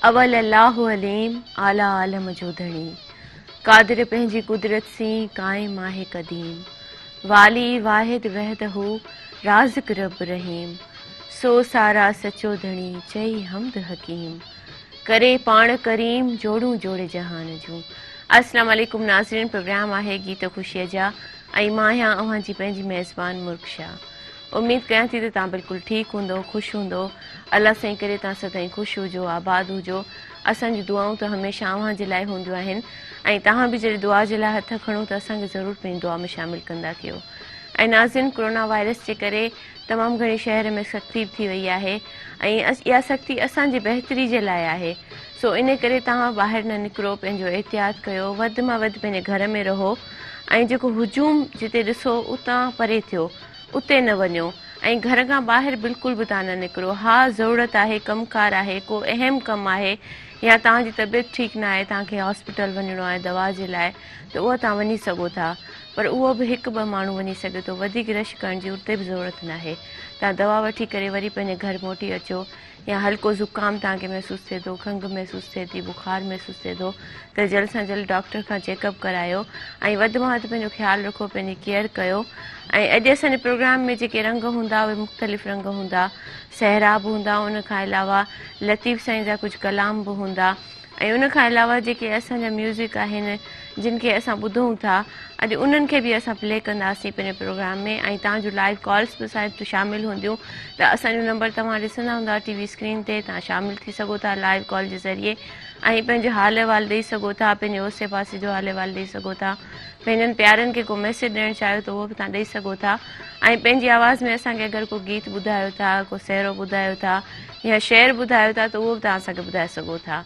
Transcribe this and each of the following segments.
अवल अल्लाहु अलीम आला आलम जो धणी कादिर पंहिंजी कुदरत सी कायम आहे क़दीम वाली वाहिद वहद हो राज़िक रब रहीम सो सारा सचो धणी चई हमद हकीम करे पाण करीम जोड़ू जोड़े जहान जूं। अस्सलाम वालेकुम नाज़रीन, प्रोग्राम आहे गीत ख़ुशीअ जा ऐं मां आहियां अव्हां जी पंहिंजी मेज़बान मुर्कशा। उम्मीद कयां थी त तव्हां बिल्कुलु ठीकु हूंदो, ख़ुशि हूंदो। अल्लाह साईं करे तव्हां सदाईं ख़ुशि हुजो, आबाद हुजो। असांजी दुआऊं त हमेशह अव्हां जे लाइ हूंदियूं आहिनि ऐं तव्हां बि जॾहिं दुआ जे लाइ हथ खणो त असांखे ज़रूरु पंहिंजी दुआ में शामिलु कंदा कयो। ऐं नाज़रीन, कोरोना वायरस जे करे तमामु घणी शहर में सख़्ती थी वई आहे ऐं इहा सख़्ती असांजी बहितरी जे लाइ आहे। सो इन करे तव्हां ॿाहिरि न निकिरो, पंहिंजो एहतियात कयो, वधि मां वधि पंहिंजे घर में रहो ऐं जेको हुजूम जिते ॾिसो उतां परे थियो, उते न वञो ऐं घर खां ॿाहिरि बिल्कुलु बि तव्हां न निकिरो। हा, ज़रूरत आहे, कमकार आहे, को अहम कमु आहे या तव्हांजी तबियत ठीकु न आहे, तव्हांखे हॉस्पिटल वञिणो आहे दवा जे लाइ, त उहा तव्हां वञी सघो था। पर उहो बि हिकु ॿ माण्हू वञी सघे थो, वधीक रश करण जी उते बि ज़रूरत न आहे। तव्हां दवा वठी करे वरी पंहिंजे घर मोटी अचो या हल्को ज़ुकाम तव्हांखे महसूसु थिए थो, खंघि महसूसु थिए थी, बुखार महसूसु थिए थो त जल्द सां जल्द डॉक्टर खां चेकअप करायो ऐं वधि में वधि पंहिंजो ख़्यालु रखो, पंहिंजी केयर कयो। ऐं अॼु असांजे प्रोग्राम में जेके रंग हूंदा उहे मुख़्तलिफ़ रंग हूंदा, सहराब हूंदा, उन खां अलावा लतीफ़ साईं जा कुझु कलाम बि हूंदा ऐं उन खां अलावा जेके असांजा म्यूज़िक आहिनि जिन खे असां ॿुधूं था, अॼु उन्हनि खे बि असां प्ले कंदासीं पंहिंजे प्रोग्राम में ऐं तव्हांजो लाइव कॉल्स बि असां शामिलु हूंदियूं। त असांजो नंबर तव्हां ॾिसंदा हूंदा टीवी स्क्रीन ते, तव्हां शामिलु थी सघो था लाइव कॉल जे ज़रिए ऐं पंहिंजो हाल अहिवाल ॾेई सघो था, पंहिंजे ओसे पासे जो हाल अहिवाल ॾेई सघो था। पंहिंजनि प्यारनि खे को मैसेज ॾियणु चाहियो त उहो बि तव्हां ॾेई सघो था ऐं पंहिंजी आवाज़ में असांखे अगरि को गीत ॿुधायो था, को सहरो ॿुधायो था या शेर ॿुधायो था त उहो बि तव्हां असांखे ॿुधाए सघो था।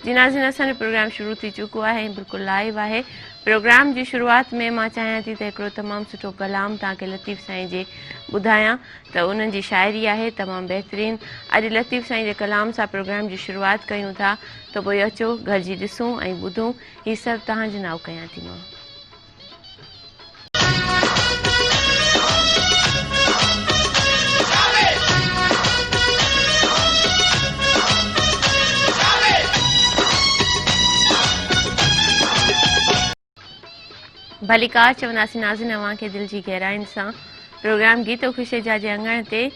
जी नाज़रीन, असांजो प्रोग्राम शुरू थी चुको आहे ऐं बिल्कुलु लाइव आहे। प्रोग्राम जी शुरूआति में मां चाहियां थी त हिकिड़ो तमामु सुठो कलाम तव्हांखे लतीफ़ साईं जे ॿुधायां त उन्हनि जी शाइरी आहे तमामु बहितरीनु। अॼु लतीफ़ साईं जे कलाम सां प्रोग्राम जी शुरूआति कयूं था, त पोइ अचो गॾिजी ॾिसूं ऐं ॿुधूं। हीउ सभु तव्हांजो नाव कयां थी मां। भलीकार चवंदासीं नाज़रीन अव्हां खे दिलि जी गहराइनि सां। प्रोग्राम गीत ख़ुशी जा जे अङण ते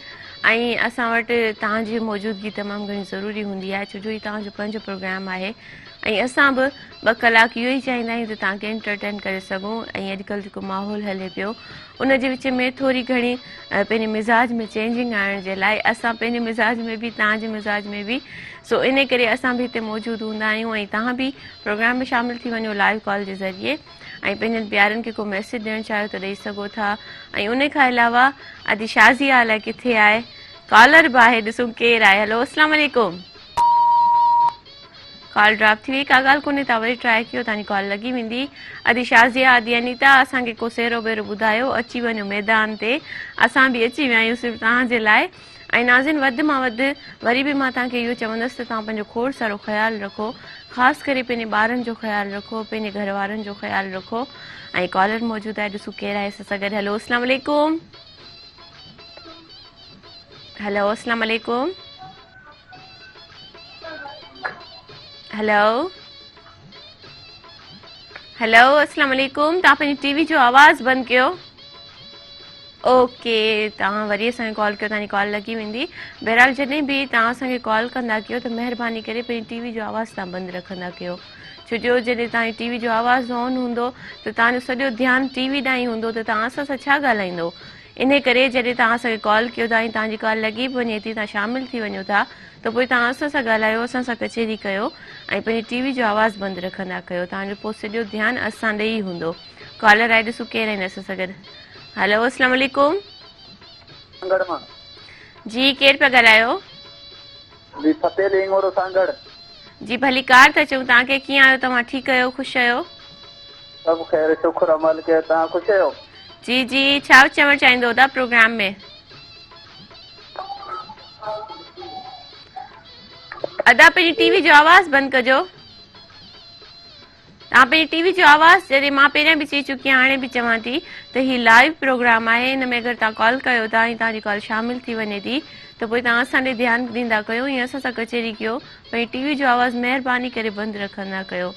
ऐं असां वटि तव्हांजी मौजूदगी तमामु घणी ज़रूरी हूंदी आहे, छो जो ही तव्हांजो पंहिंजो प्रोग्राम आहे ऐं असां बि 2 कलाक इहो ई चाहींदा आहियूं त तव्हांखे एंटरटेन करे सघूं। ऐं अॼुकल्ह जेको माहौल हले पियो उन जे विच में थोरी घणी पंहिंजे मिज़ाज में चेंजिंग आणण जे लाइ असां पंहिंजे मिज़ाज में बि, तव्हांजे मिज़ाज में बि, सो इन करे असां बि हिते मौजूदु हूंदा आहियूं ऐं तव्हां बि प्रोग्राम में शामिलु थी वञो लाइव कॉल जे ज़रिए ऐं पंहिंजनि प्यारनि खे को मैसेज ॾियणु चाहियो त ॾेई सघो था। ऐं उन खां अलावा अॼु शाज़िया अलाए किथे आहे, कॉलर बि आहे, ॾिसूं केरु आहे। हलो, अस्सलाम वालेकुम। कॉल ड्रॉप थी वई, का ॻाल्हि कोन्हे, तव्हां वरी ट्राए कयो, तव्हांजी कॉल लॻी वेंदी। अॼु शाज़िया, अॼु अनीता, असांखे को सेरो बेरो ॿुधायो, अची वञो मैदान ते, असां बि अची विया आहियूं सिर्फ़ु तव्हांजे लाइ। ऐं नाज़रीन, वधि मां वधि वरी बि मां तव्हांखे इहो चवंदसि त तव्हां पंहिंजो खोड़ सारो ख़्यालु रखो, ख़ासि करे पंहिंजे ॿारनि जो ख़्यालु रखो, पंहिंजे घर वारनि जो ख़्यालु रखो। ऐं कॉलर मौजूदु आहे, ॾिसूं केरु आहे असां सां गॾु। हलो, अस्सलाम वालेकुम। हलो, अस्सलाम वालेकुम। हलो हलो, अस्सलाम वालेकुम। तव्हां पंहिंजी टीवी जो आवाज़ु बंदि कयो। ओके, तव्हां वरी असांखे कॉल कयो, तव्हांजी कॉल लॻी वेंदी। बहरहाल, जॾहिं बि तव्हां असांखे कॉल कंदा कयो त महिरबानी करे पंहिंजी टीवी जो आवाज़ु तव्हां बंदि रखंदा कयो, छो जो जॾहिं तव्हांजी टीवी जो आवाज़ु ऑन हूंदो त तव्हांजो सॼो ध्यानु टीवी ॾांहुं ई हूंदो, त तव्हां असां सां छा ॻाल्हाईंदो। इन करे जॾहिं तव्हां असांखे कॉल कयो था ऐं तव्हांजी कॉल लॻी बि वञे थी, तव्हां शामिलु थी वञो था, त पोइ तव्हां असां सां ॻाल्हायो, असां सां कचहरी कयो ऐं पंहिंजी टीवी जो आवाज़ु बंदि रखंदा कयो, तव्हांजो पोइ सॼो ध्यानु असां ॾे ई हूंदो। कॉलर आहे, ॾिसूं केरु आहिनि असां सां गॾु। हलो, अस्सलाम वालेकुम। जी, केरु पिया ॻाल्हायो? जी, भली कार था चऊं, तव्हांखे कीअं आहियो? तव्हां ठीकु आहियो, ख़ुशि आहियो? सभु ख़ैर, शुक्र अमल के, तव्हां ख़ुशि आहियो? जी जी, छा चवणु चाहींदो था प्रोग्राम में? अदा, पंहिंजी टीवी जो आवाज़ु बंदि कजो। तव्हां पंहिंजी टीवी जो आवाज़ जॾहिं मां पहिरियां बि चई चुकी आहियां हाणे बि चवां थी त हीउ लाइव प्रोग्राम आहे हिन में अगरि तव्हां कॉल कयो था ऐं तव्हांजी कॉल शामिल थी वञे थी त पोइ तव्हां असां ॾे ध्यानु ॾींदा कयो ईअं असां सां कचहरी कयो पंहिंजी टीवी जो आवाज़ु महिरबानी करे बंदि रखंदा कयो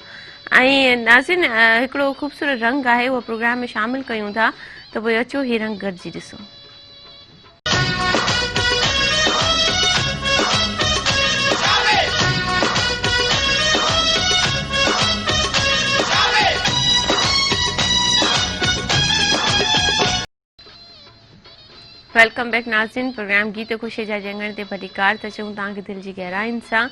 ऐं नाज़िन हिकिड़ो ख़ूबसूरत रंग आहे उहो प्रोग्राम में शामिल कयूं था त पोइ अचो हीउ रंग गॾिजी ॾिसो वेलकम बैक नाज़िन प्रोग्राम गीत ख़ुशी जा जंगण ते भलीकार त चऊं तव्हांखे दिलि जी गहराइनि सां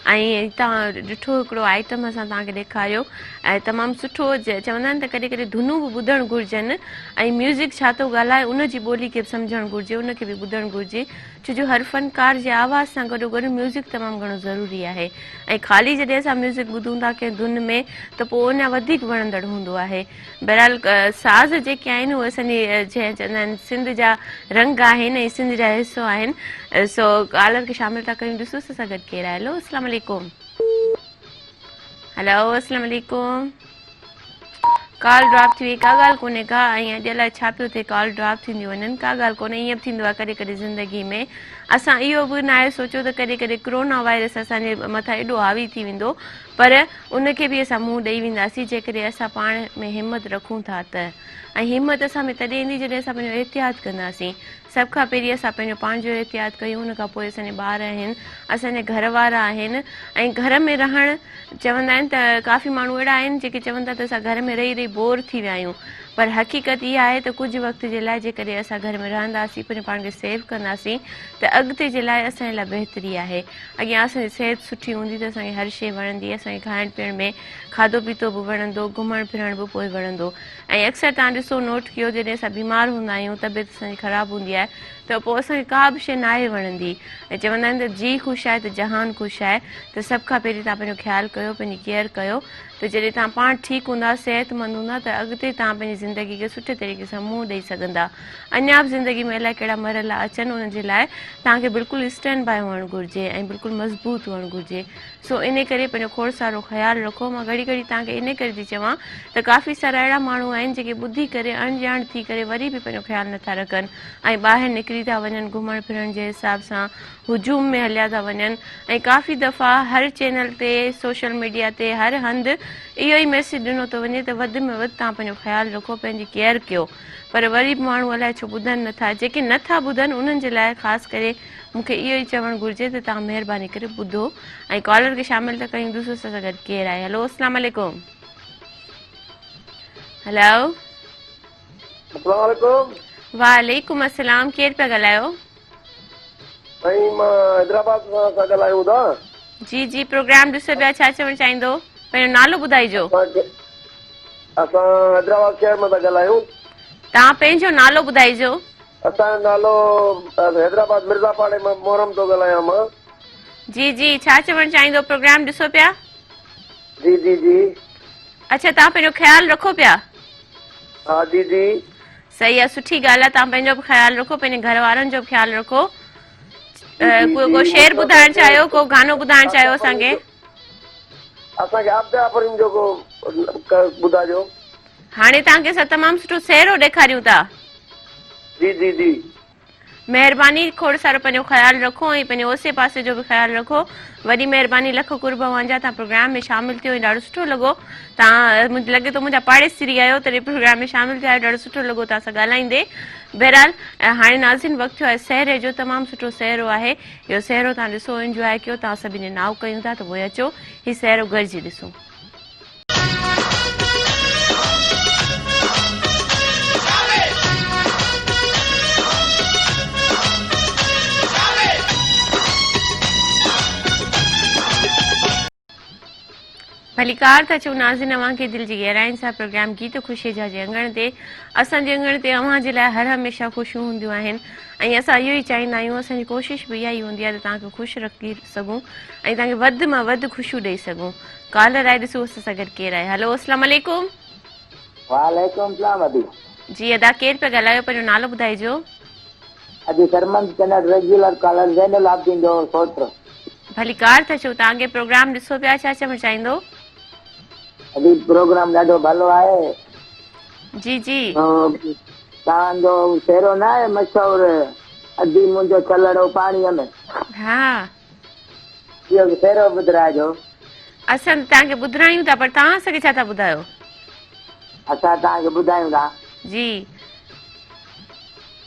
ऐं तव्हां ॾिठो हिकिड़ो आइटम असां तव्हांखे ॾेखारियो ऐं तमामु सुठो चवंदा आहिनि त कॾहिं कॾहिं धुनूं बि ॿुधणु घुरिजनि ऐं म्यूज़िक छा थो ॻाल्हाए उनजी ॿोली खे बि सम्झणु घुरिजे उनखे बि ॿुधणु घुरिजे छो जो हर फनकार जे आवाज़ सां गॾोगॾु म्यूज़िक तमामु घणो ज़रूरी आहे ऐं ख़ाली जॾहिं असां म्यूज़िक ॿुधूं था कंहिं धुन में त पोइ उन वधीक वणंदड़ हूंदो आहे बहरहाल साज़ जेके आहिनि उहे असांजी जंहिं चवंदा आहिनि सिंध जा रंग आहिनि ऐं सिंध जा हिसो आहिनि सो कॉलर खे शामिल था कयूं ॾिसोसि असां गॾु केरु आहे हलो अस्सलाम वालेकुम हेलो अस्सलाम वालेकुम कॉल ड्रॉप थी वई का ॻाल्हि कोन्हे का ऐं अॼु अलाए छा पियो थिए कॉल ड्रॉप थींदियूं वञनि का ॻाल्हि कोन्हे ईअं बि थींदो आहे कॾहिं कॾहिं ज़िंदगी में असां इहो बि न आहे सोचियो त कॾहिं कॾहिं कोरोना वायरस असांजे मथां एॾो हावी थी वेंदो पर उनखे बि असां मुंहुं ॾेई वेंदासीं जेकॾहिं असां पाण में हिमत रखूं था त ऐं हिमत असां में तॾहिं ईंदी जॾहिं असां पंहिंजो एहतियात कंदासीं सभ खां पहिरीं असां पंहिंजो पंहिंजो एहतियात कयूं उन खां पोइ असांजे ॿार आहिनि असांजे घर वारा आहिनि ऐं घर में रहणु चवंदा आहिनि त काफ़ी माण्हू अहिड़ा आहिनि जेके चवनि था त असां घर में रही रही बोर थी विया आहियूं पर हक़ीक़त इहा आहे त कुझु वक़्त जे लाइ जेकॾहिं असां घर में रहंदासीं पंहिंजे पाण खे सेव कंदासीं त अॻिते जे लाइ असांजे लाइ बहितरी आहे अॻियां असांजी सिहत सुठी हूंदी त असांखे हर शइ वणंदी असांखे खाइण पीअण में खाधो पीतो बि वणंदो घुमण फिरण बि पोइ वणंदो ऐं अक्सर तव्हां ॾिसो नोट कयो जॾहिं असां बीमार हूंदा आहियूं तबियत असांजी ख़राबु हूंदी आहे त पोइ असांखे का बि शइ न आहे वणंदी ऐं चवंदा आहिनि त जी ख़ुशि आहे त जहान ख़ुशि आहे त सभ खां पहिरीं तव्हां पंहिंजो ख़्यालु कयो पंहिंजी केयर कयो त जॾहिं तव्हां पाण ठीकु हूंदा सिहतमंद हूंदा त अॻिते तव्हां पंहिंजी ज़िंदगी खे सुठे तरीक़े सां मुंहुं ॾेई सघंदा अञा बि ज़िंदगी में अलाए कहिड़ा मरहला अचनि उन जे लाइ तव्हांखे बिल्कुलु स्टैंड बाय हुअणु घुरिजे ऐं बिल्कुलु मज़बूत हुअणु घुरिजे सो इन करे पंहिंजो खोड़ सारो ख़्यालु रखो मां घड़ी घड़ी तव्हांखे इन करे थी चवां त काफ़ी सारा अहिड़ा माण्हू आहिनि जेके ॿुधी करे अणॼाण थी करे वरी बि पंहिंजो ख़्यालु नथा रखनि ऐं ॿाहिरि निकिरी था वञनि घुमण फिरण जे हिसाब सां हुजूम में हलिया था वञनि ऐं काफ़ी दफ़ा हर चैनल ते सोशल मीडिया ते हर हंधि इहो ई मैसेज ॾिनो थो वञे त वधि में वधि तव्हां पंहिंजो ख़्यालु रखो पंहिंजी केयर कयो पर वरी बि माण्हू अलाए छो ॿुधनि नथा जेके नथा ॿुधनि उन्हनि जे लाइ ख़ासि करे मूंखे इहो ई चवणु घुरिजे त तव्हां महिरबानी करे ॿुधो ऐं कॉलर खे शामिल था कयूं ॾिसो सां गॾु केरु आहे हलो अस्सलाम वालेकुम हेलो अस्सलाम वालेकुम वालेकुम अस्सलाम केरु पिया ॻाल्हायो साईं मां हैदराबाद सां ॻाल्हायूं था जी जी प्रोग्राम ॾिसो पिया छा चवणु चाहींदो पंहिंजो नालो ॿुधाइजो असां हैदराबाद शहर मां था ॻाल्हायूं तव्हां पंहिंजो नालो ॿुधाइजो असांजो नालो हैदराबाद मिर्ज़ापाड़े मां मोहरम थो ॻाल्हायां मां जी जी छा चवणु चाहींदो प्रोग्राम ॾिसो पिया जी जी जी अच्छा तव्हां पंहिंजो ख़्यालु रखो पिया हा जी जी सही आहे सुठी ॻाल्हि आहे तव्हां पंहिंजो बि ख़्यालु रखो पंहिंजे घर वारनि जो बि ख़्यालु रखो को शेर ॿुधाइणु चाहियो को गानो ॿुधाइणु चाहियो असांखे असांखे आबदा आफ़रीन जो को ॿुधाइजो हाणे तव्हांखे असां तमामु सुठो सहरो ॾेखारियूं था जी जी जी महिरबानी खोड़ सारो पंहिंजो ख़्यालु रखो ऐं पंहिंजे ओसे पासे जो बि ख़्यालु रखो वॾी महिरबानी लख कुर्ब मुंहिंजा तव्हां प्रोग्राम में शामिलु थियो ॾाढो सुठो लॻो तव्हां मुंहिंजो लॻे थो मुंहिंजा पाड़ेसिरी आहियो तॾहिं प्रोग्राम में शामिलु थिया ॾाढो सुठो लॻो तव्हां सां ॻाल्हाईंदे बहरहाल हाणे नाज़िन वक़्तु थियो आहे सहरे जो तमामु सुठो सहरो आहे इहो सहरो तव्हां ॾिसो इंजॉय कयो तव्हां सभिनी नाव कयूं था त पोइ अचो हीउ सहरो गॾिजी ॾिसो भलीकार था चऊं नाज़िन अव्हांखे दिलि जी गहराइनि सां प्रोग्राम गीत ख़ुशी जा जे अंगण ते असांजे अंगण ते अव्हां जे लाइ हर हमेशह ख़ुशियूं हूंदियूं आहिनि ऐं असां इहो ई चाहींदा आहियूं असांजी कोशिशि बि इहा ई हूंदी आहे त तव्हांखे ख़ुशि रखी सघूं ऐं तव्हांखे वधि मां वधि ख़ुशियूं ॾेई सघूं कॉलर आहे ॾिसो असां सां गॾु केरु आहे हलो अस्सलाम वालेकुम वालेकुम सलाम अदी जी अदा केरु पिया ॻाल्हायो पंहिंजो नालो ॿुधाइजो अदी Sarman channel regular caller Zainul Abideen जो सोत्र भलीकार था चऊं तव्हांखे प्रोग्राम ॾिसो पिया छा चवणु चाहींदो अॼु प्रोग्राम ॾाढो भलो आहे। जी जी तव्हांजो सेरो न आहे मशहूरु, अॼु मुंहिंजो चलड़ो पाणीअ में, हा इहो सेरो ॿुधाइजो। असां तव्हांखे ॿुधायूं था, पर तव्हां असांखे छा था ॿुधायो? असां तव्हांखे ॿुधायूं था। जी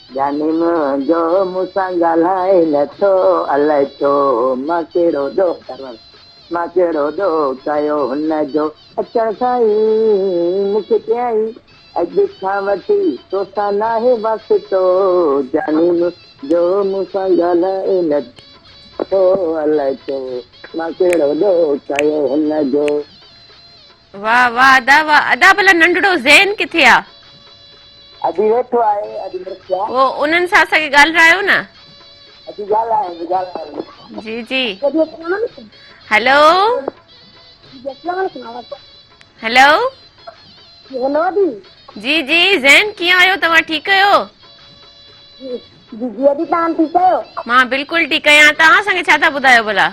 जानी मुंहिंजो मूंसां ॻाल्हाए नथो, अलाए छो मां कहिड़ो ॾोह कयो हुनजो, अचण सां ई मूंखे चयई अॼु खां वठी तोसां नाहे वास्तो, जानी मुंहिंजो मूंसां ॻाल्हाए नथो, अलाए छो मां कहिड़ो ॾोह कयो हुनजो। वाह वाह अदा, वाह अदा। भला नंढड़ो ज़ैन किथे आहे? अॼु वेठो आहे, अॼु मृत्या वो उन्हनि सां असांखे ॻाल्हायो न। अॼु ॻाल्हायो। जी जी हेलो हेलो हेलो दी जी जी ज़ैन कीअं आहियो तव्हां? ठीकु आहियो? दीदी अॼु तव्हां ठीकु आहियो? मां बिल्कुलु ठीकु आहियां। तव्हां असांखे छा था ॿुधायो भला?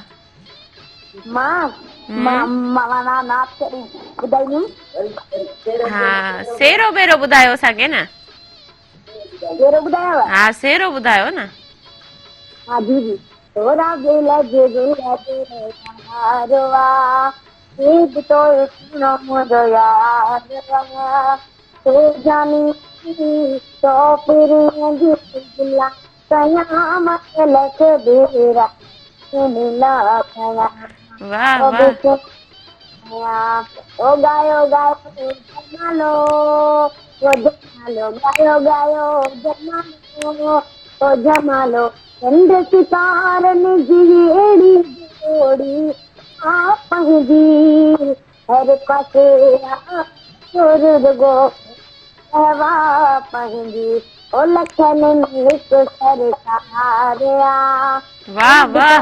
हा सेरो बेरो ॿुधायो असांखे न। हा सेरो ॿुधायो न। हाँ दीदी तोरा बेला जे ईद तो इतना मुझे याद तो जानी तो फिर दिला कयामत लख बेरा मिला खया वाह वाह ओ गायो गायो जमालो गायो जमालो ओ जमालो चंद सितारन जी एड़ी जोड़ी आप पंहिंजी हर पासे सुरगो हवा पंहिंजी ओ लखन हिक सरकार वाह वाह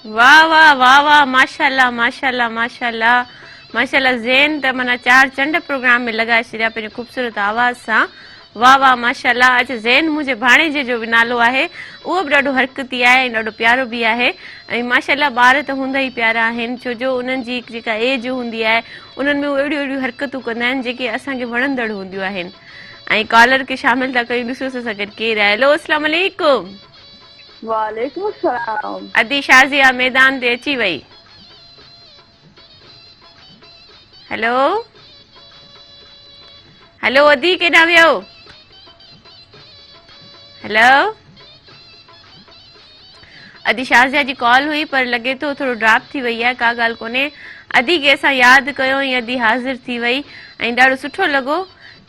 वाह वाह वाह वाह माशाल्लाह माशाल्लाह माशाल्लाह माशाल्लाह। ज़ैन त माना 4 चंड प्रोग्राम में लॻाए छॾिया पंहिंजे ख़ूबसूरत आवाज़ सां। वाह वाह माशाल्लाह। अच्छा ज़ैन मुंहिंजे भाणेजे जो बि नालो आहे, उहो बि ॾाढो हरकती आहे ऐं ॾाढो प्यारो बि आहे। ऐं माशाल्लाह ॿार त हूंदा ई प्यारा आहिनि, छो जो उन्हनि जी जेका एज हूंदी आहे उन्हनि में अहिड़ियूं अहिड़ियूं हरकतूं कंदा आहिनि जेके असांखे वणंदड़ हूंदियूं आहिनि। ऐं कॉलर खे शामिल था कयूं, ॾिसो असां गॾु केरु आहे। हेलो अस्सलाम वालेकुम। वालेकुम सलाम। अदी शाज़िया मैदान ते अची वई। हेलो हेलो अदी केॾां वियो? हेलो अदी शाज़िया जी कॉल हुई पर लॻे थो थोरो ड्रॉप थी वई आहे, का ॻाल्हि कोन्हे। अदी खे असां यादि कयो ऐं अदी हाज़िर थी वई ऐं ॾाढो सुठो लॻो।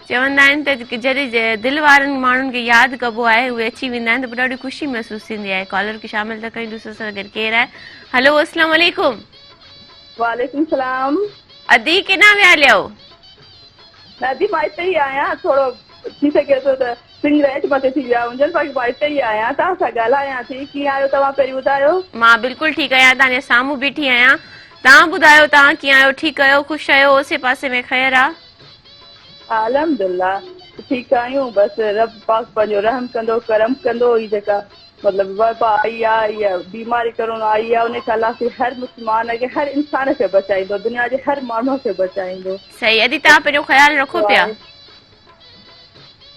चवंदा आहिनि त जॾहिं दिलि वारनि माण्हुनि खे यादि कबो आहे उहे अची वेंदा आहिनि त ॾाढी ख़ुशी महसूसु थींदी आहे। कॉलर खे शामिल था कयूं, ॾिसो असां गॾु केरु आहे। हेलो अस्सलाम वालेकुम। वालेकुम सलाम। अदी केॾां विया हलियो? दादी मां हिते ई आहियां, थोरो थी सघे थो त सिंगरेट मथे थी विया हुजनि, बाक़ी मां हिते ई आहियां, तव्हां सां ॻाल्हायां थी। कीअं आहियो तव्हां पहिरीं ॿुधायो? मां बिल्कुलु ठीकु आहियां, तव्हांजे साम्हूं बीठी आहियां। तव्हां ॿुधायो तव्हां कीअं आहियो? ठीकु आहियो? ख़ुशि आहियो? आसे पासे में ख़ैरु आहे? अल्हम्दुलिल्लाह ठीकु आहियूं। बसि रब पाक पंहिंजो रहम कंदो, करम कंदो। ही जेका मतिलबु वबा आई आहे, इहा बीमारी कोरोना आई आहे, उन खां अलाह हर मुस्लमान खे, हर इंसान खे बचाईंदो, दुनिया जे हर माण्हू खे बचाईंदो। सही। अदी तव्हां पंहिंजो ख़्यालु रखो पिया?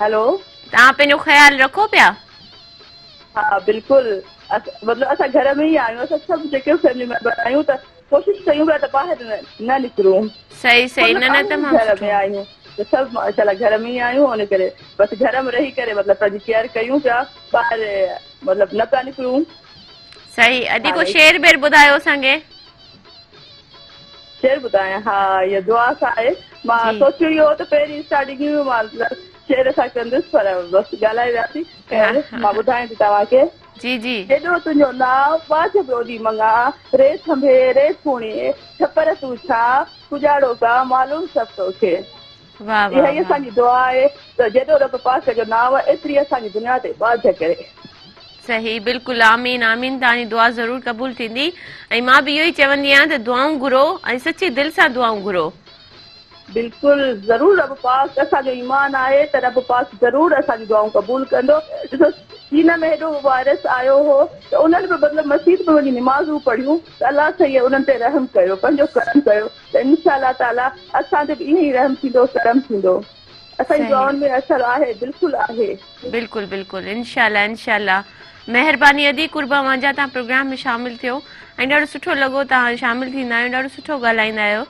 हेलो तव्हां पंहिंजो ख़्यालु रखो पिया? हा बिल्कुलु। मतिलबु असां घर में ई आहियूं, असां सभु जेके फैमिली मेंबर आहियूं त कोशिशि कयूं पिया त ॿाहिरि न निकिरूं। सही सही। न न तमामु घर सुठो। में आहियूं त सभु माशाल्लाह घर में ई आहियूं, हुन करे बसि घर में रही करे मतिलबु पंहिंजी केयर कयूं पिया, ॿाहिरि मतिलबु न पिया निकिरूं। सही। अदी को शेर बेर ॿुधायो असांखे। शेर ॿुधायां? हा इहा दुआ सां आहे। मां सोचियो ई हो त पहिरीं स्टार्टिंग में मां शेर सां कंदुसि, पर बसि ॻाल्हाए वियासीं। ख़ैर मां ॿुधायां थी तव्हांखे। जी जी। केॾो तुंहिंजो नाव बाज ॿोधी मंगा, रे थंभे रे फूणे, छपर तूं छा पुॼाड़ो पिया मालूम सभु तोखे। वाह इहा वाह ई असांजी दुआ आहे त जेॾो रब पाक जो नाव आहे एतिरी असांजी दुनिया ते बाज करे। सही बिल्कुलु। आमीन आमीन। तव्हांजी दुआ ज़रूरु क़बूल थींदी। ऐं मां बि इहो ई चवंदी आहियां त दुआऊं घुरो ऐं सची दिलि सां दुआऊं घुरो। बिल्कुलु ज़रूरु। रब पाक असांजो ईमान आहे त रब पाक ज़रूरु असांजी दुआऊं क़बूल कंदो। ॾिसो चीन में हेॾो वायरस आयो हो त उन्हनि बि मतिलबु मस्जिद में वञी निमाज़ूं पढ़ियूं त अलाह साईं उन्हनि ते रहम कयो, पंहिंजो करम कयो त इंशा अलाह ताला असां ते बि ईअं ई रहम थींदो, करम थींदो। असांजी दुआउनि में असरु आहे, बिल्कुलु आहे। बिल्कुलु बिल्कुलु, इंशाल्लाह इंशाल्लाह। महिरबानी अदी कुर्बा मांजा, तव्हां प्रोग्राम में शामिल थियो ऐं ॾाढो सुठो लॻो, तव्हां शामिल थींदा आहियो, ॾाढो सुठो ॻाल्हाईंदा आहियो।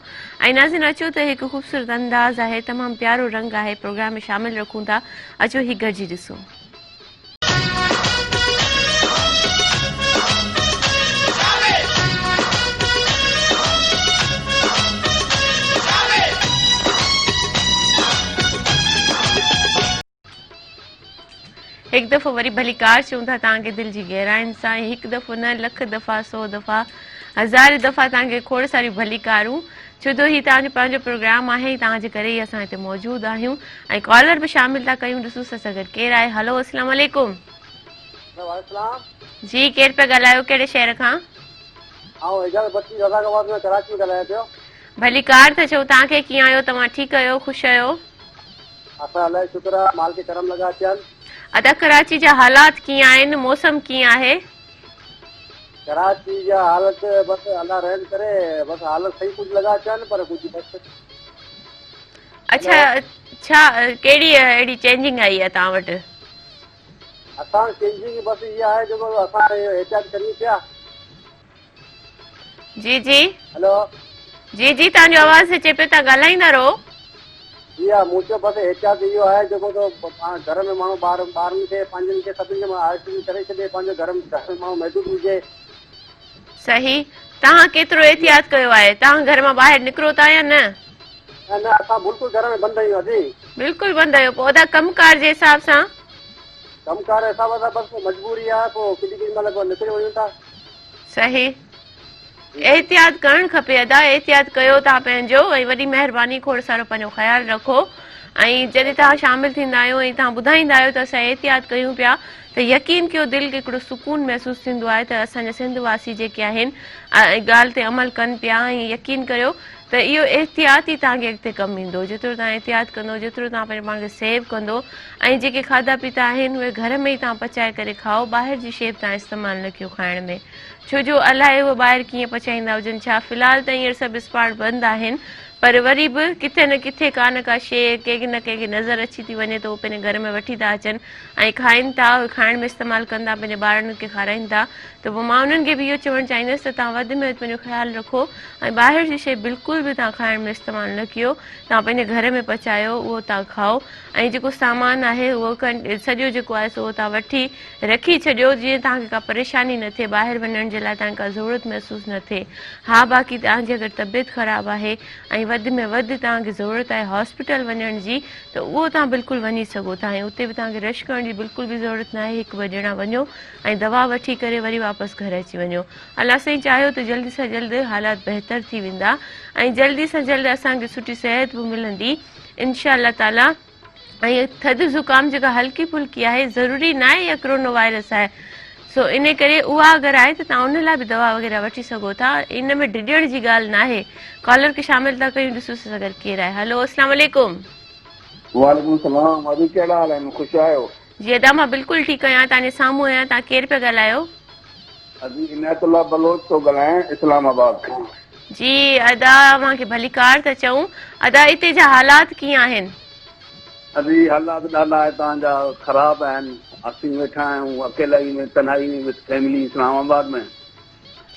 ऐं नाज़िन अचो त हिकु ख़ूबसूरत अंदाज़ आहे, तमामु प्यारो रंग आहे, प्रोग्राम में शामिल रखूं था। अचो ही गॾिजी ॾिसो। हिकु दफ़ो वरी भलीकार चऊं था तव्हांखे दिलि जी गहराइनि सां, हिकु दफ़ो न लख दफ़ा 100 दफ़ा 1000 दफ़ा तव्हांखे खोड़ सारियूं भलीकारूं, छो जो हीउ तव्हांजो पंहिंजो प्रोग्राम आहे, तव्हांजे करे ई असां हिते मौजूदु आहियूं ऐं कॉलर बि शामिल था कयूं। ॾिसो सां गॾु केरु आहे? हलो अस्सलाम वालेकुम। जी केरु पिया ॻाल्हायो, कहिड़े शहर खां? भलीकार था चओ, तव्हांखे कीअं आहियो? तव्हां ठीकु आहियो, ख़ुशि आहियो? अदा कराची जा हालात कीअं आहिनि, मौसम कीअं आहे? कराची जा हालत बस अल्लाह रहम करे, बस हालत सही कुछ लगा अचनि पर कुछ बस। अच्छा, छा कहिड़ी अहिड़ी चेंजिंग आई आहे तव्हां वटि? असां चेंजिंग बस इहा आहे जेको असां एहतियात करियूं पिया। जी जी हेलो जी जी, तव्हांजो आवाज़ अचे पियो, तव्हां ॻाल्हाईंदा रहो। इहा मूंखे बस एहतियात इहो आहे जेको घर में माण्हू ॿारनि खे पंहिंजनि खे सभिनी खे आइसोलेशन करे छॾे, पंहिंजो घर में माण्हू महदूद हुजे। सही, तव्हां केतिरो एहतियात कयो आहे? तव्हां घर मां ॿाहिरि निकिरो था या न? न असां बिल्कुलु घर में बंदि आहियूं। अॼु बिल्कुलु बंदि आहियो? पोइ अदा कमकार जे हिसाब सां? कमकार जे हिसाब सां बसि मजबूरी आहे, पोइ केॾी महिल पोइ निकिरी वञूं था। सही, एहतियात करणु खपे अदा, एहतियात कयो तव्हां पंहिंजो, ऐं वॾी महिरबानी, खोड़ सारो पंहिंजो ख़्यालु रखो। ऐं जॾहिं तव्हां शामिल थींदा आहियो ऐं तव्हां ॿुधाईंदा आहियो त असां एहतियात कयूं पिया त यकीन कयो दिलि खे हिकिड़ो सुकून महसूसु थींदो आहे त असांजा सिंध वासी जेके आहिनि ॻाल्हि ते अमल कनि पिया। ऐं यकीन करियो त इहो एहतियात ई तव्हांखे अॻिते कमु ईंदो, जेतिरो तव्हां एहतियात कंदो, जेतिरो तव्हां पंहिंजे पाण खे सेव कंदो। ऐं जेके खाधा पीता आहिनि उहे घर में ई तव्हां पचाए करे खाओ, ॿाहिरि जी शइ तव्हां इस्तेमालु न कयो खाइण में, छो जो अलाए उहे ॿाहिरि कीअं पचाईंदा हुजनि छा। फ़िलहालु त हींअर सभु स्पॉट बंदि आहिनि, पर वरी बि किथे न किथे का न का शइ कंहिंखे न कंहिंखे नज़र अची थी वञे त उहो पंहिंजे घर में वठी था अचनि ऐं खाइनि था, खाइण में इस्तेमालु कंदा, पंहिंजे ॿारनि खे खाराइनि था। त पोइ मां उन्हनि खे बि इहो चवणु चाहींदसि त तव्हां वधि में वधि पंहिंजो ख़्यालु रखो ऐं ॿाहिरि जी शइ बिल्कुलु बि तव्हां खाइण में इस्तेमालु न कयो, तव्हां पंहिंजे घर में पचायो, उहो तव्हां खाओ। ऐं जेको सामान आहे उहो सॼो जेको आहे सो तव्हां वठी रखी छॾियो, जीअं तव्हांखे का परेशानी न थिए, ॿाहिरि वञण जे लाइ तव्हांखे का ज़रूरत महसूसु न थिए। हा, बाक़ी तव्हांजी अगरि तबियत ख़राबु आहे ऐं वधि में वधि तव्हांखे ज़रूरत आहे हॉस्पिटल वञण जी, त उहो तव्हां बिल्कुलु वञी सघो था ऐं उते बि तव्हांखे रश करण जी बिल्कुलु बि ज़रूरत न आहे। 1-2 ॼणा वञो ऐं दवा वठी करे वरी वापसि घर अची वञो। अलाह साईं चाहियो त जल्दी सां जल्द हालात बहितर थी वेंदा ऐं जल्दी सां जल्द असांखे सुठी सिहत बि मिलंदी इंशा अल्लाह ताला। ऐं थधि ज़ुकाम जेका हल्की फुल्की आहे, ज़रूरी न आहे इहा कोरोना वायरस आहे, सो इन करे उहा अगरि आहे त तव्हां उन लाइ बि दवा वग़ैरह वठी सघो था, इन में डिॼण जी ॻाल्हि न आहे। कॉलर खे शामिल था कयूं, ॾिसो सां गॾु केरु आहे? हलो अस्सलाम वालेकुम। वालेकुम सलाम। अभी कहिड़ा हाल आहिनि? ख़ुशि आहियो? जी अदा, मां बिल्कुलु ठीकु आहियां, तव्हांजे साम्हूं आहियां। तव्हां केरु पिया ॻाल्हायो? अभी इनायतुल्लाह बलोच थो ॻाल्हायां, इस्लामाबाद खां। जी अदा, मूंखे भलीकार था चऊं। अदा, हिते जा हालात कीअं आहिनि? अभी हालात ॾाढा तव्हांजा ख़राब आहिनि। असीं वेठा आहियूं अकेलाई में, तन्हाई में, विद फैमिली, इस्लामाबाद में।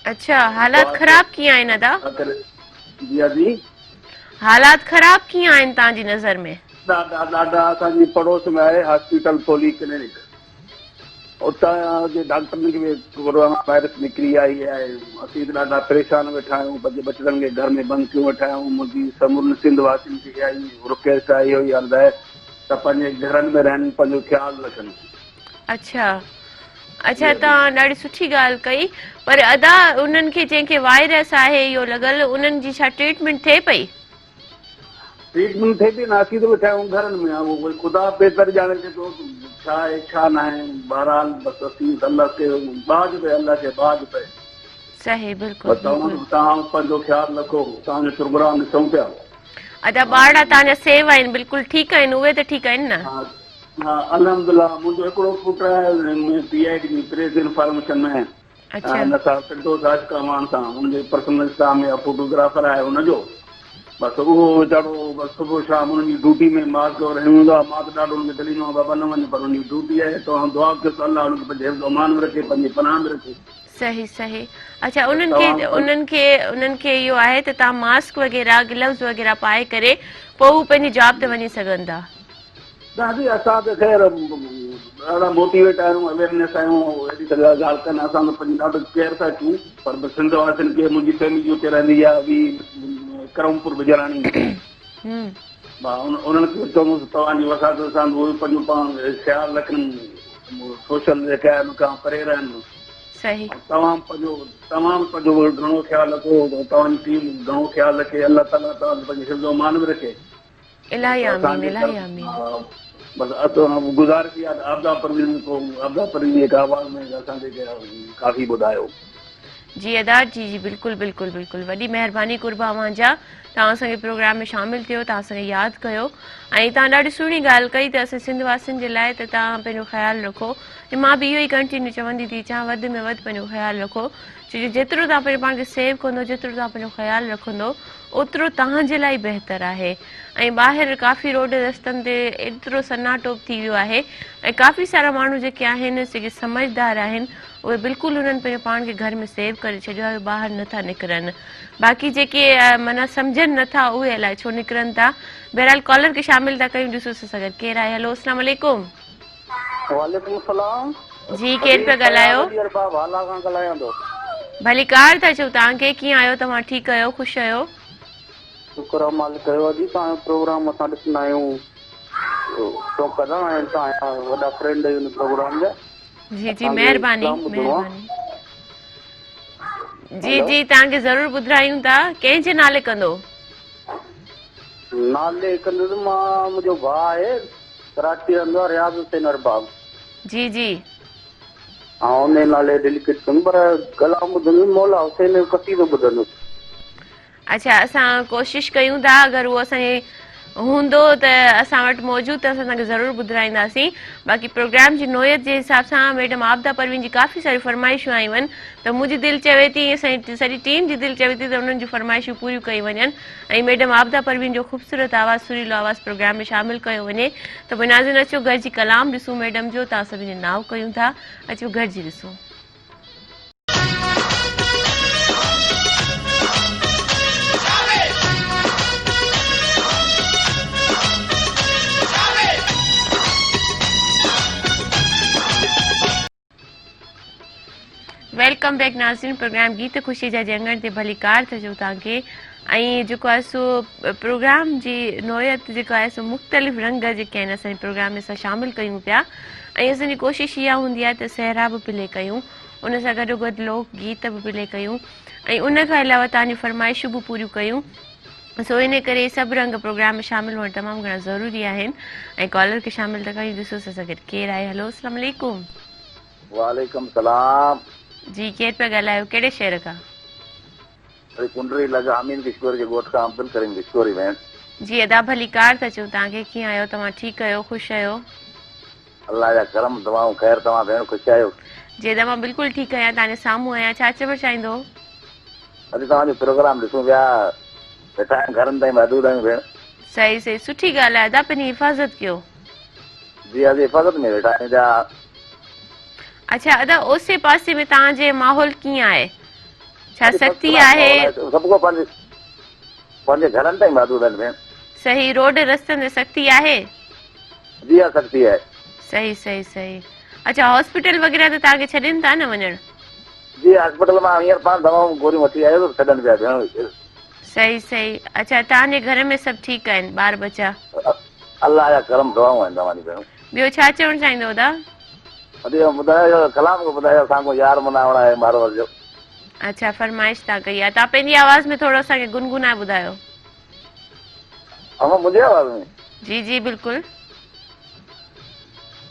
अच्छा, हालात ख़राब कीअं आहिनि अदा? जी अजी, हालात ख़राब कीअं आहिनि तव्हांजी नज़र में? ॾाढा असांजी पड़ोस में आहे हॉस्पिटल पोली क्लिनिक, उतां जे डॉक्टरनि खे बि कोरोना वायरस निकिरी आई आहे। असीं त ॾाढा परेशान वेठा आहियूं, पंहिंजे बचड़नि खे घर में बंदि कयूं वेठा आहियूं। मुंहिंजी समूर सिंध वासियुनि खे आई रिक्वेस्ट आहे, इहो ई अर्ज़ु आहे त पंहिंजे घरनि में रहनि, पंहिंजो ख़्यालु रखनि। अच्छा अच्छा, तव्हां ॾाढी सुठी ॻाल्हि कई, पर अदा उन्हनि खे जंहिंखे वायरस आहे इहो लॻल, उन्हनि जी छा ट्रीटमेंट थिए पई? ट्रीटमेंट थिए थी न, असीं त वेठा आहियूं घरनि में, उहो ख़ुदा बेहतर ॼाणे थो छा आहे छा न आहे। बहरहाल बसि असीं अलाह खे बाज पए, अलाह खे बाज पए। सही, बिल्कुलु। तव्हां पंहिंजो ख़्यालु रखो, तव्हांजो प्रोग्राम ॾिसूं पिया। अदा ॿार तव्हांजा सेव आहिनि, बिल्कुलु ठीकु आहिनि, उहे त ठीकु आहिनि न? हा हाँ अल्हम्दुलिल्लाह मुंहिंजो हिकिड़ो पुटु आहे PIT जी प्रेस इंफॉर्मेशन में अच्छा नसार फिरदौस आशिकावान सां हुनजे पर्सनल स्टाफ में फोटोग्राफर आहे हुनजो बसि उहो वीचारो बसि सुबुह शाम हुनजी ड्यूटी में मार्क और हूंदो आहे मां त ॾाढो हुनखे दलींदो आहियां बाबा न वञे पर हुनजी ड्यूटी आहे तव्हां दुआ कयोसि अलाह हुनखे पंहिंजे हिफ़्ज़ अमान में रखे पंहिंजी पनाह में रखे सही सही अच्छा उन्हनि खे इहो आहे त तव्हां मास्क वग़ैरह ग्लव्स वग़ैरह पाए करे पोइ हू पंहिंजी जॉब ते वञी सघनि था दादी असां त ख़ैर ॾाढा मोटिवेट आहियूं अवेयरनेस आहियूं अहिड़ी तरह ॻाल्हि कनि असां त पंहिंजी ॾाढो केयर था कयूं पर सिंध वासियुनि खे मुंहिंजी फैमिली हुते रहंदी आहे ॿी करमपुर गुजराणी उन्हनि खे चवंदुसि तव्हांजी वसात सां उहे पंहिंजो पाण ख़्यालु रखनि सोशल जेके आहे उन खां परे रहनि सही तमामु पंहिंजो घणो ख़्यालु रखो तव्हांजी टीम घणो ख़्यालु रखे अलाह ताला तव्हांखे पंहिंजे हिफ़्ज़ अमान में रखे इलाही आमीन इलाही आमीन बस गुज़ारिश आहे आपदा परवीन जी आवाज़ में असांखे काफ़ी ॿुधायो जी अदार जी जी बिल्कुलु बिल्कुलु बिल्कुलु वॾी महिरबानी कुर्बा अव्हांजा तव्हां असांखे प्रोग्राम में शामिलु थियो तव्हां असांखे यादि कयो ऐं तव्हां ॾाढी सुहिणी ॻाल्हि कई त असां सिंध वासियुनि जे लाइ त तव्हां पंहिंजो ख़्यालु रखो ऐं मां बि इहो ई कंटिन्यू चवंदी थी अचां वधि में वधि पंहिंजो ख़्यालु रखो छो जो जेतिरो तव्हां पंहिंजे पाण खे सेव कंदो जेतिरो तव्हां पंहिंजो ख़्यालु रखंदो ओतिरो तव्हांजे लाइ बहितरु आहे ऐं ॿाहिरि काफ़ी रोड रस्तनि ते एतिरो सन्नाटो थी वियो आहे ऐं काफ़ी सारा माण्हू जेके आहिनि जेके समझदार आहिनि उहे बिल्कुलु उन्हनि पंहिंजे पाण खे घर में सेव करे छॾियो आहे ॿाहिरि नथा निकिरनि बाक़ी जेके माना सम्झनि नथा उहे अलाए छो निकिरनि था बहरहाल कॉलर खे शामिल था कयूं ॾिसो सां गॾु केरु आहे हलो अस्सलाम वालेकुम वालेकुम सलाम जी केरु पिया ॻाल्हायो भली कार था चओ तव्हांखे कीअं आहियो तव्हां ठीकु आहियो ख़ुशि आहियो शुक्र आहे मालिक जो अॼु तव्हांजो प्रोग्राम असां ॾिसंदा आहियूं कंदा आहिनि तव्हांजा वॾा फ्रेंड आहिनि प्रोग्राम जा जी जी महिरबानी महिरबानी जी जी तव्हांखे ज़रूरु ॿुधायूं था कंहिंजे नाले कंदो नाले कंदुसि मां मुंहिंजो भाउ आहे कराची रहंदो आहे रियाज़ हुसैन अरबाब जी जी ऐं उन नाले डेलीकेट कंदुमि पर कलाम ॿुधंदुसि मौला हुसैन जो कसीदो ॿुधंदुसि अच्छा असां कोशिशि कयूं था अगरि उहो असांजे हूंदो त असां वटि मौजूदु त असां तव्हांखे ज़रूरु ॿुधाईंदासीं बाक़ी प्रोग्राम जी नोयत जे हिसाब सां मैडम आपदा परवीन जी काफ़ी सारी फरमाइशूं आयूं आहिनि त मुंहिंजी दिलि चवे थी असांजी सॼी टीम जी दिलि चवे थी त उन्हनि जूं फरमाइशूं पूरियूं कयूं वञनि ऐं मैडम आपदा परवीन जो ख़ूबसूरत आवाज़ु सुरीलो आवाज़ु प्रोग्राम में शामिलु कयो वञे त पोइ नाज़िन अचो घर जी कलाम ॾिसूं मैडम जो तव्हां सभिनी नाव कयूं था अचो घर जी ॾिसूं वेलकम बैक नाज़रीन प्रोग्राम गीत ख़ुशी जा जंगण ते भली कार था चओ तव्हांखे ऐं जेको आहे सो प्रोग्राम जी नोयत जेको आहे सो मुख़्तलिफ़ रंग जेके आहिनि असांजे प्रोग्राम में असां शामिलु कयूं पिया ऐं असांजी कोशिशि इहा हूंदी आहे त सहरा बि प्ले कयूं उन सां गॾोगॾु लोक गीत बि प्ले कयूं ऐं उन खां अलावा तव्हांजी फरमाइशूं बि पूरियूं कयूं सो इन करे सभु रंग प्रोग्राम में शामिलु हुअणु तमामु घणा ज़रूरी आहिनि ऐं कॉलर खे शामिलु था कयूं ॾिसो सां गॾु केरु आहे हलो अस्सलाम वालेकुम वालेकुम सलाम जी केरु पिया ॻाल्हायो कहिड़े शहर खां कुंडरी लॻा अमीन किशोर जे ॻोठ खां अब्दुल करीम किशोरी में जी अदा भली कार था चऊं तव्हांखे कीअं आहियो तव्हां ठीकु आहियो ख़ुशि आहियो अल्लाह जा करम दवाऊं ख़ैर तव्हां भेण ख़ुशि आहियो जी तव्हां बिल्कुलु ठीकु आहियां तव्हांजे साम्हूं आहियां छा चवणु चाहींदो अॼु तव्हांजो प्रोग्राम ॾिसूं पिया वेठा आहियूं घरनि ताईं महदूद आहियूं भेण सही सही सुठी ॻाल्हि आहे अदा पंहिंजी हिफ़ाज़त कयो जी अॼु हिफ़ाज़त में वेठा आहियूं पिया अच्छा अदा ओसे पासे में तव्हांजे माहौल कीअं आहे छा सख़्ती आहे सभु को पंहिंजे घरनि ताईं महदूद आहिनि भेण सही रोड रस्तनि ते सख़्ती आहे जी हा सख़्ती आहे सही सही सही अच्छा हॉस्पिटल वग़ैरह त तव्हांखे छॾनि था न वञणु जी हॉस्पिटल मां हींअर पाण दवाऊं गोरियूं वठी आयो त छॾनि पिया भेण सही सही अच्छा तव्हांजे घर में सभु ठीकु आहिनि ॿार बच्चा अल्लाह जा करम दवाऊं आहिनि तव्हांजी भेण ॿियो छा चवणु चाहींदो अदा अॼु ॿुधायो कलाम को ॿुधायो असांजो यार मल्हाइणो आहे ॿार जो अच्छा फरमाइश तव्हां कई आहे तव्हां पंहिंजी आवाज़ में थोरो असांखे गुनगुनाए ॿुधायो मुंहिंजी आवाज़ में जी जी बिल्कुलु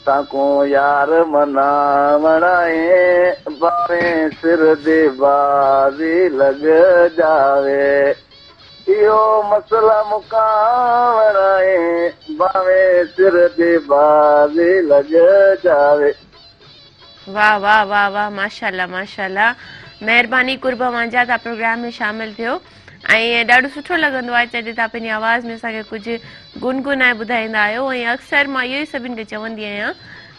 ताको यार मनावण बावे सिर दे बाज़ी लग जावे इहो मसला मुकावण आहे बावे सिर ते बाज़े लॻ जावे। वाह वाह वाह वाह, माशाल्लाह माशाल्लाह, महिरबानी कुर्बा मुंहिंजा तव्हां प्रोग्राम में शामिल थियो ऐं ॾाढो सुठो लॻंदो आहे जॾहिं तव्हां पंहिंजी आवाज़ में असांखे कुझु गुनगुनाए ॿुधाईंदा आहियो। ऐं अक्सर मां इहो ई सभिनि खे चवंदी आहियां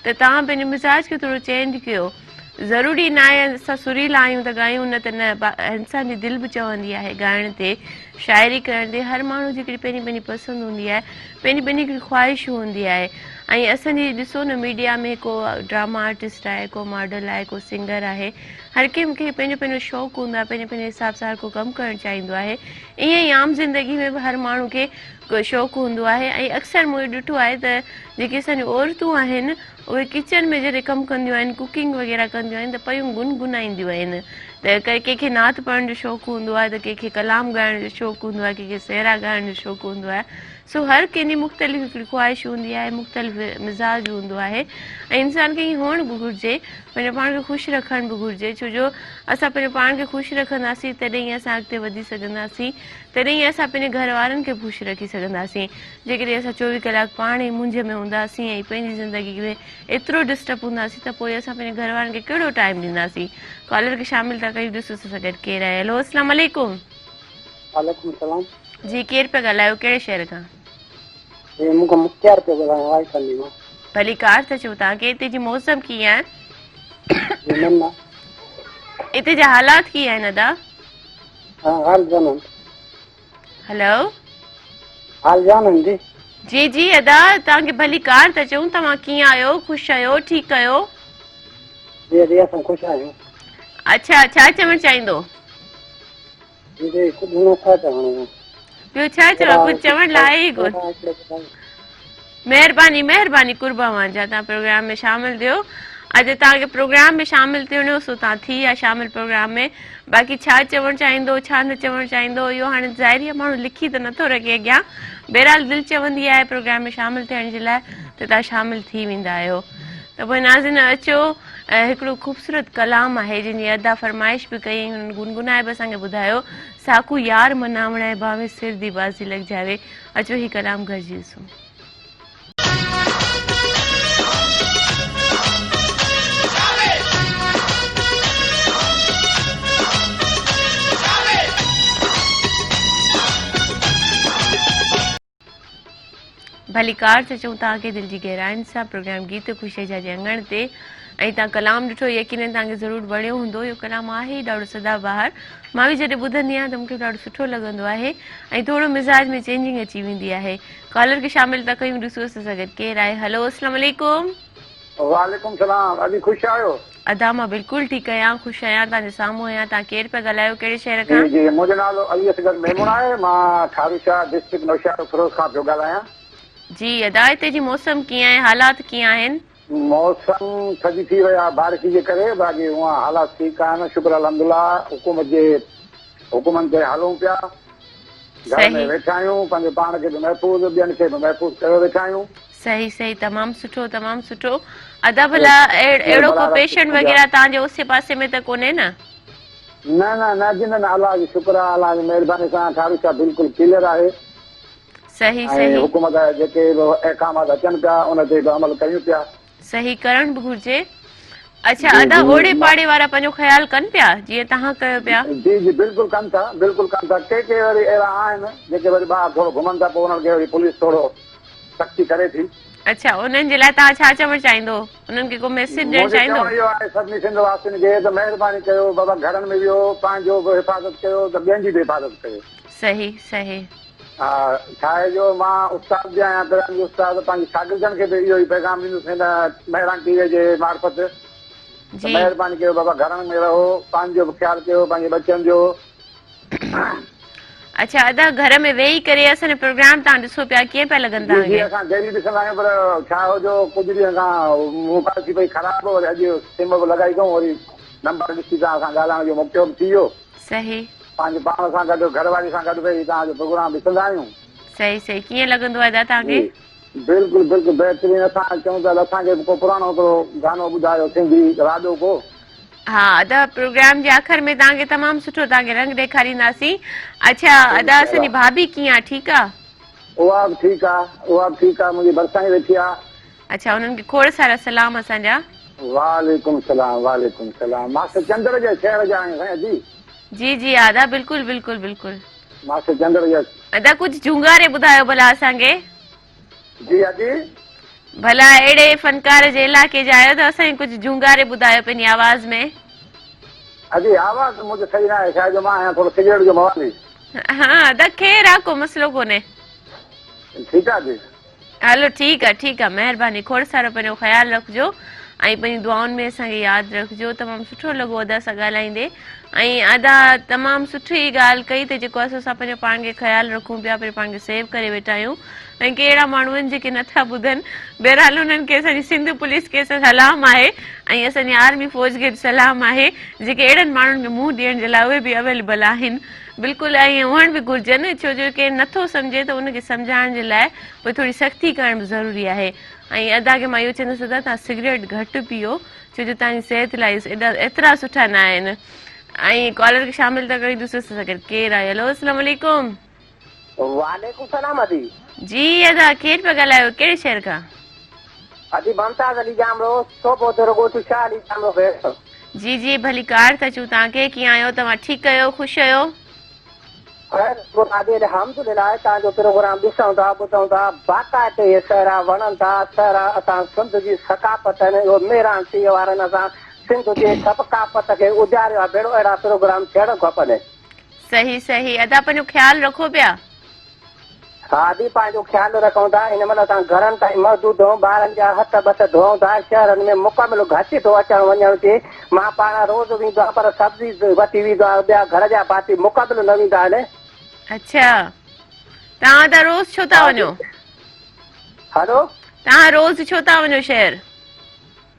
त तव्हां पंहिंजे मिज़ाज खे थोरो चेंज कयो। ज़रूरी न आहे असां सुरीला आहियूं त ॻायूं, न त न इंसान जी दिलि बि चवंदी आहे ॻाइण ते, शाइरी करण ते। हर माण्हू जी हिकिड़ी पंहिंजी पंहिंजी पसंदि हूंदी आहे, पंहिंजी पंहिंजी हिकिड़ी ख़्वाहिश हूंदी आहे। ऐं असांजी ॾिसो न मीडिया में को ड्रामा आर्टिस्ट आहे, को मॉडल आहे, को सिंगर आहे, हर कंहिंखे पंहिंजो पंहिंजो शौक़ु हूंदो आहे, पंहिंजे पंहिंजे हिसाब सां हर को कमु करणु चाहींदो आहे। ईअं ई आम ज़िंदगी में बि हर माण्हू खे को शौक़ु हूंदो आहे। ऐं अक्सर मूं ॾिठो आहे त जेके असांजूं औरतूं आहिनि उहे किचन में जॾहिं कमु कंदियूं आहिनि, कुकिंग वग़ैरह कंदियूं आहिनि, त पयूं गुनगुनाईंदियूं आहिनि। त कंहिंखे नात पढ़ण जो शौक़ु हूंदो आहे, त कंहिंखे कलाम ॻाइण जो शौक़ु हूंदो आहे, कंहिंखे सहरा ॻाइण जो शौक़ु हूंदो आहे। सो हर कंहिंजी मुख़्तलिफ़ हिकिड़ी ख़्वाहिश हूंदी आहे, मुख़्तलिफ़ मिज़ाज हूंदो आहे। ऐं इंसान खे ईअं हुअणु बि घुरिजे, पंहिंजे पाण खे ख़ुशि रखणु बि घुरिजे, छो जो असां पंहिंजे पाण खे ख़ुशि रखंदासीं तॾहिं ई असां अॻिते वधी सघंदासीं, तॾहिं ई असां पंहिंजे घर वारनि खे ख़ुशि रखी सघंदासीं। जेकॾहिं असां 24 कलाक पाण ई मुंझ में हूंदासीं ऐं पंहिंजी ज़िंदगी में एतिरो डिस्टर्ब हूंदासीं त पोइ असां पंहिंजे घर वारनि खे कहिड़ो टाइम ॾींदासीं। कॉलर खे शामिल था कयूं, ॾिसो सां गॾु केरु आहे। हेलो, अस्सलाम वालेकुम। वालेकुम सलाम जी, केरु पिया ॻाल्हायो, कहिड़े शहर खां? मूंखे मुख़्तियार पियो ॻाल्हायां वाईफली मां। भली कार था चओ तव्हांखे। हिते जी मौसम कीअं आहे? हिते जा हालात कीअं आहिनि अदा? हाल जानन। हेलो, हाल जानन जी। जी जी अदा, तव्हांखे भली कार था चऊं। तव्हां कीअं आहियो? ख़ुशि आहियो? ठीकु आहियो? जी जी असां ख़ुशि आहियूं। अच्छा, छा चवणु चाहींदो? जी जी कुझु न था चवणो। ॿियो छा चवां, कुझु चवण लाइ ई कोन। महिरबानी महिरबानी कुर्बा मुंहिंजा, तव्हां प्रोग्राम में शामिल थियो। अॼु तव्हांखे प्रोग्राम में शामिल थियणो, सो तव्हां थी विया शामिल प्रोग्राम में। बाक़ी छा चवणु चाहींदो, छा न चवणु चाहींदो, इहो हाणे ज़ाहिरी आहे, माण्हू लिखी त नथो रखे अॻियां। बहरहाल दिलि चवंदी आहे प्रोग्राम में शामिल थियण जे लाइ, त तव्हां शामिल थी वेंदा आहियो। त पोइ नाज़िन अचो, हिकिड़ो ख़ूबसूरत कलाम आहे जंहिंजी अदा फरमाइश बि कई, हुननि गुनगुनाए बि असांखे ॿुधायो, साकू यार मनावण भावे सिर दी बाज़ी लॻ जावे। अचो ही कलाम गॾिजी ॾिसूं। भली कार ते चऊं तव्हांखे दिलि जी गहराइनि सां प्रोग्राम गीत ख़ुशी जा अंगण ते। ऐं तव्हां कलाम ॾिठो, यकीनन तव्हांखे ज़रूरु वणियो हूंदो। इहो कलाम आहे ई ॾाढो सदाबहार। मां बि जॾहिं ॿुधंदी आहियां त मूंखे ॾाढो सुठो लॻंदो आहे ऐं थोरो मिज़ाज में चेंजिंग अची वेंदी आहे। कॉलर खे शामिल था कयूं, ॾिसो असां सां गॾु केरु आहे। हेलो, अस्सलाम वालेकुम। वालेकुम सलाम। अॼु ख़ुशि आहियो? अदा, मां बिल्कुलु ठीकु आहियां, ख़ुशि आहियां, तव्हांजे साम्हूं आहियां। तव्हां केरु पिया ॻाल्हायो, कहिड़े शहर खां? जी जी, मुंहिंजो नालो अली असगर मेमून आहे। मां ठारूशाह डिस्ट्रिक्ट नौशहर फिरोज खां पियो ॻाल्हायां। जी अदा, हिते जी मौसम कीअं आहे, हालात कीअं आहिनि? मौसम थधी थी विया बारिश जे करे, बाक़ी हूअं हालात ठीकु आहिनि, शुक्र अल्हम्दुलिल्लाह। हुकूमत जे हुकुमनि ते हलूं पिया, घर में वेठा आहियूं, पंहिंजे पाण खे बि महफ़ूज़, ॿियनि खे बि महफ़ूज़ करे वेठा आहियूं। सही सही, तमामु सुठो तमामु सुठो। अदा भला अहिड़ो को पेशेंट वग़ैरह तव्हांजे उसे पासे में त कोन्हे न? न न न जी, न अलाह जी शुक्र आहे, अलाह जी महिरबानी सां ठारूशाह बिल्कुलु क्लियर आहे। सही सही, हुकूमत जेके अहकामात अचनि पिया उन ते बि अमल कयूं पिया। सही, करणु बि घुरिजे। अच्छा अदा, ओड़े पाड़े वारा पंहिंजो ख़्यालु कनि पिया जीअं तव्हां कयो पिया? जी जी, बिल्कुलु कनि था, बिल्कुलु कनि था। के वरी अहिड़ा आहिनि जेके वरी ॿाहिरि थोरो घुमनि था, पोइ उन्हनि खे वरी पुलिस थोरो सख़्ती करे थी। अच्छा, उन्हनि जे लाइ तव्हां छा चवणु चाहींदो, उन्हनि खे को मैसेज ॾियणु चाहींदो? इहो आहे सभिनी सिंधवासियुनि खे त महिरबानी कयो, बाबा घरनि में वियो, पंहिंजो बि हिफ़ाज़त कयो त ॿियनि जी बि हिफ़ाज़त कयो। सही सही। हा, छा आहे जो मां उस्ताद बि आहियां, तरह जो उस्ताद, पंहिंजे शागिर्दनि खे बि इहो ई पैगाम ॾींदुसि हिन महिरान टीवीअ जे मार्फत। महिरबानी कयो बाबा, घरनि में रहो, पंहिंजो बि ख़्यालु कयो, पंहिंजे बच्चनि जो। अच्छा अदा, घर में वेही करे असांजो प्रोग्राम तव्हां ॾिसो पिया, कीअं पिया लॻनि तव्हांखे? असां डेली ॾिसंदा आहियूं, पर छा हो जो कुझु ॾींहं खां मोबाइल थी पई ख़राबु, वरी अॼु सिम बि लॻाई अथऊं, वरी नंबर ॾिसी तव्हां सां ॻाल्हाइण जो मौक़ो बि थी वियो। सही, पंहिंजे पाण सां गॾु घरवारी सां गॾु वेही तव्हांजो प्रोग्राम ॾिसंदा आहियूं। सही सही, कीअं लॻंदो आहे अदा तव्हांखे? बिल्कुलु बिल्कुलु बहितरीन। असां चऊं था असांखे को पुराणो हिकिड़ो गानो ॿुधायो, सिंधी राॼो को, हाँ अदा प्रोग्राम जे आख़िर में तव्हांखे तमामु सुठो तव्हांखे रंग ॾेखारींदासीं। अच्छा अदा असांजी भाभी कीअं आहे, ठीकु आहे? उहा बि ठीकु आहे, उहा बि ठीकु आहे, मुंहिंजी भरिसां ई वेठी आहे। अच्छा उन्हनि खे खोड़ सारा सलाम असांजा। वालेकुम सलाम, वालेकुम सलाम। मास्टर चंद्र जे शहर जा आहियूं साईं जी। जी जी आदा बिल्कुलु बिल्कुलु बिल्कुलु। मास्टर चंद्र जे। अदा कुझु झुंगारे ॿुधायो भला असांखे। जी अजी भला अहिड़े फनकार जे इलाइक़े जा आहियो त असांखे कुझु झुंगारे ॿुधायो पंहिंजी आवाज़ में। अजी आवाज़ मुंहिंजो सही न आहे, शायदि मां आहियां थोरो सिगरेट जो मवाली। हाँ अदा ख़ैरु आहे, को मसइलो कोन्हे। ठीकु आहे जी। हलो ठीकु आहे महिरबानी। खोड़ सारो पंहिंजो ख़्यालु रखिजो ऐं पंहिंजी दुआउनि में असांखे यादि रखिजो। तमामु सुठो लॻो अदा सां ॻाल्हाईंदे ऐं अदा तमामु सुठी ॻाल्हि कई त जेको असां पंहिंजो पाण खे ख़्यालु रखूं पिया, पंहिंजे पाण खे सेव करे वेठा आहियूं ऐं कहिड़ा माण्हू आहिनि जेके नथा ॿुधनि। बहरहाल उन्हनि खे असांजी सिंध पुलिस खे सलाम आहे ऐं असांजी आर्मी फ़ौज खे सलाम आहे जेके अहिड़नि माण्हुनि खे मुंहुं ॾियण जे लाइ उहे बि अवेलेबल आहिनि। बिल्कुलु ऐं हुअण बि घुरिजनि, छो जो केरु नथो सम्झे त उनखे सम्झाइण जे लाइ पोइ थोरी सख़्ती करणु बि ज़रूरी आहे। ऐं अदा खे मां इहो चवंदसि अदा तव्हां सिगरेट घटि पीओ, छो जो तव्हांजी सिहत लाइ एतिरा सुठा न आहिनि। ऐं कॉलर खे शामिल था करे ॾिसोसि केरु आहे। हेलो अस्सलाम वालेकुम। वालेकुम सलाम अदी। जी अदा केरु पिया ॻाल्हायो, कहिड़े शहर खां? अदी ममताज अली जामरो सोबो दरगो तू शाह अली जामरो भेण। जी जी भली कार था अचूं तव्हांखे। कीअं आहियो तव्हां, ठीकु आहियो, ख़ुशि आहियो? अल्हम्दुलिल्लाह तव्हांजो प्रोग्राम ॾिसूं था, ॿुधूं था, बाक़ाइदे सहरा वणनि था। सहरा असां सिंध जी सकाफ़त आहिनि, मेरान सीअ वारनि असां सिंध जे सकाफ़त खे उजारियो आहे। भेणो अहिड़ा प्रोग्राम थियणु खपनि। सही सही अदा पंहिंजो ख़्यालु रखो पिया। हा दी पंहिंजो ख़्यालु रखूं था। हिन महिल असां घरनि ताईं महदूद आहियूं, ॿारनि जा हथ बथ धोऊं था। शहरनि में मुकमिल घटि थो अचणु वञणु थिए। मां पाण रोज़ वेंदो आहियां पर सब्जी वठी वेंदो आहियां, ॿिया घर जा भाती मुकमिल न वेंदा आहिनि। अच्छा तव्हां त रोज़ छो था वञो? हलो तव्हां रोज़ छो था वञो शहर?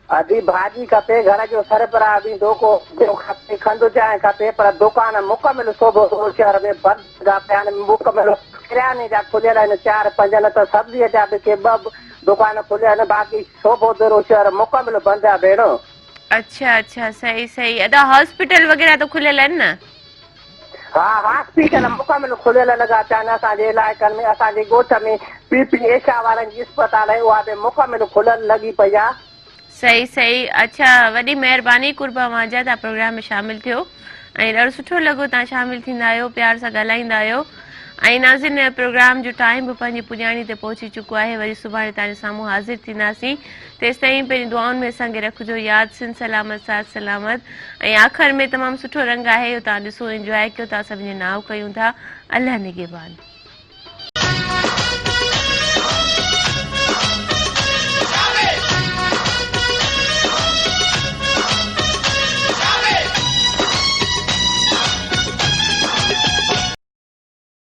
अदी भाॼी खपे, घर जो सरबराह वेंदो को खपे, खंडु चांहि खपे, पर दुकान मुकमिल सोभो शहर में बंदि था पिया आहिनि। मुकमिल किराने जा खुलियल आहिनि 4-5, न त सब्जीअ जा बि के 2 दुकान खुलिया आहिनि। बाक़ी सोभो दरो शहर मुकमिल बंदि आहे भेण। अच्छा अच्छा सही सही अदा हॉस्पिटल वग़ैरह तो खुलियल आहिनि न? हा हॉस्पिटल मुकमिल खुलियल लॻा पिया आहिनि असांजे इलाइक़नि में। असांजे ॻोठ में पी एशा वारनि जी अस्पताल आहे, उहा बि मुकमिल खुलियल लॻी पई आहे। सही सही अच्छा वॾी महिरबानी कुर्बा वाजा तव्हां प्रोग्राम में शामिल थियो ऐं ॾाढो सुठो लॻो तव्हां शामिल थींदा आहियो, प्यार सां ॻाल्हाईंदा आहियो। ऐं नाज़िन प्रोग्राम जो टाइम बि पंहिंजी पुॼाणी ते पहुची चुको आहे। वरी सुभाणे तव्हांजे साम्हूं हाज़िर थींदासीं। तेसिताईं पंहिंजी दुआउनि में असांखे रखिजो यादि, सिन सलामत साथ सलामत। ऐं आख़िर में तमामु सुठो रंग आहे, तव्हां ॾिसो इंजॉय कयो था, सभिनी नाव कयूं था। अल्लाह निगहबान।